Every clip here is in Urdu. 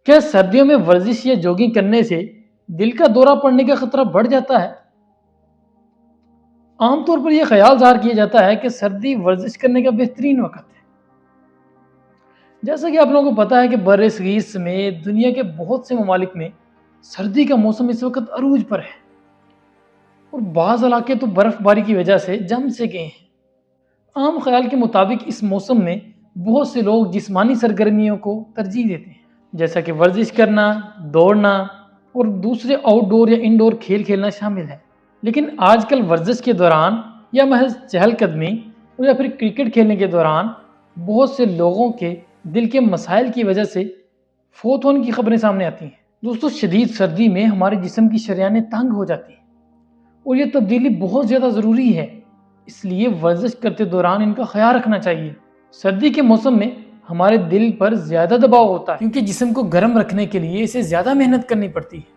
کیا سردیوں میں ورزش یا جوگنگ کرنے سے دل کا دورہ پڑنے کا خطرہ بڑھ جاتا ہے؟ عام طور پر یہ خیال ظاہر کیا جاتا ہے کہ سردی ورزش کرنے کا بہترین وقت ہے۔ جیسا کہ آپ لوگوں کو پتا ہے کہ بر صغیر سمیت دنیا کے بہت سے ممالک میں سردی کا موسم اس وقت عروج پر ہے اور بعض علاقے تو برف باری کی وجہ سے جم سے گئے ہیں۔ عام خیال کے مطابق اس موسم میں بہت سے لوگ جسمانی سرگرمیوں کو ترجیح دیتے ہیں، جیسا کہ ورزش کرنا، دوڑنا اور دوسرے آؤٹ ڈور یا انڈور کھیل کھیلنا شامل ہے۔ لیکن آج کل ورزش کے دوران یا محض چہل قدمی یا پھر کرکٹ کھیلنے کے دوران بہت سے لوگوں کے دل کے مسائل کی وجہ سے فوت ہونے کی خبریں سامنے آتی ہیں۔ دوستو، شدید سردی میں ہمارے جسم کی شریانیں تنگ ہو جاتی ہیں اور یہ تبدیلی بہت زیادہ ضروری ہے، اس لیے ورزش کرتے دوران ان کا خیال رکھنا چاہیے۔ سردی کے موسم میں ہمارے دل پر زیادہ دباؤ ہوتا ہے کیونکہ جسم کو گرم رکھنے کے لیے اسے زیادہ محنت کرنی پڑتی ہے۔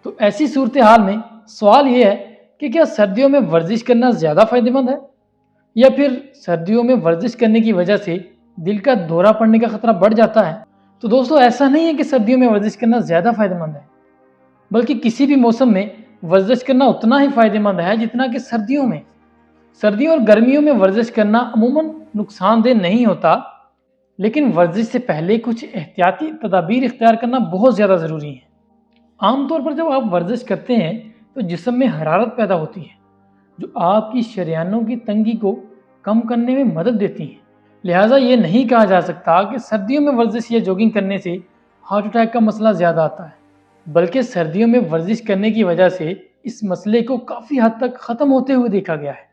تو ایسی صورتحال میں سوال یہ ہے کہ کیا سردیوں میں ورزش کرنا زیادہ فائدہ مند ہے یا پھر سردیوں میں ورزش کرنے کی وجہ سے دل کا دورہ پڑنے کا خطرہ بڑھ جاتا ہے؟ تو دوستو، ایسا نہیں ہے کہ سردیوں میں ورزش کرنا زیادہ فائدہ مند ہے، بلکہ کسی بھی موسم میں ورزش کرنا اتنا ہی فائدہ مند ہے جتنا کہ سردیوں میں۔ سردیوں اور گرمیوں میں ورزش کرنا عموماً نقصان دہ نہیں ہوتا، لیکن ورزش سے پہلے کچھ احتیاطی تدابیر اختیار کرنا بہت زیادہ ضروری ہے۔ عام طور پر جب آپ ورزش کرتے ہیں تو جسم میں حرارت پیدا ہوتی ہے جو آپ کی شریانوں کی تنگی کو کم کرنے میں مدد دیتی ہے۔ لہٰذا یہ نہیں کہا جا سکتا کہ سردیوں میں ورزش یا جوگنگ کرنے سے ہارٹ اٹیک کا مسئلہ زیادہ آتا ہے، بلکہ سردیوں میں ورزش کرنے کی وجہ سے اس مسئلے کو کافی حد تک ختم ہوتے ہوئے دیکھا گیا ہے۔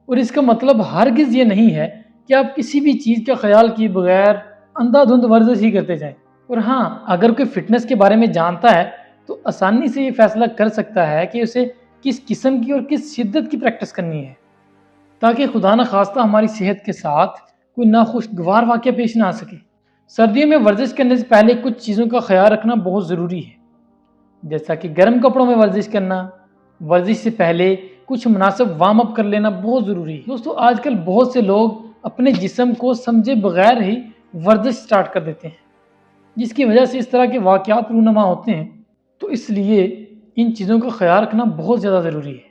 اور اس کا مطلب ہرگز یہ نہیں ہے کہ آپ کسی بھی چیز کا خیال کیے بغیر اندھا دھند ورزش ہی کرتے جائیں۔ اور ہاں، اگر کوئی فٹنس کے بارے میں جانتا ہے تو آسانی سے یہ فیصلہ کر سکتا ہے کہ اسے کس قسم کی اور کس شدت کی پریکٹس کرنی ہے، تاکہ خدا نخواستہ ہماری صحت کے ساتھ کوئی ناخوشگوار واقعہ پیش نہ آ سکے۔ سردیوں میں ورزش کرنے سے پہلے کچھ چیزوں کا خیال رکھنا بہت ضروری ہے، جیسا کہ گرم کپڑوں میں ورزش کرنا۔ ورزش سے پہلے کچھ مناسب وارم اپ کر لینا بہت ضروری ہے۔ دوستو، آج کل بہت سے لوگ اپنے جسم کو سمجھے بغیر ہی ورزش سٹارٹ کر دیتے ہیں، جس کی وجہ سے اس طرح کے واقعات رونما ہوتے ہیں۔ تو اس لیے ان چیزوں کا خیال رکھنا بہت زیادہ ضروری ہے۔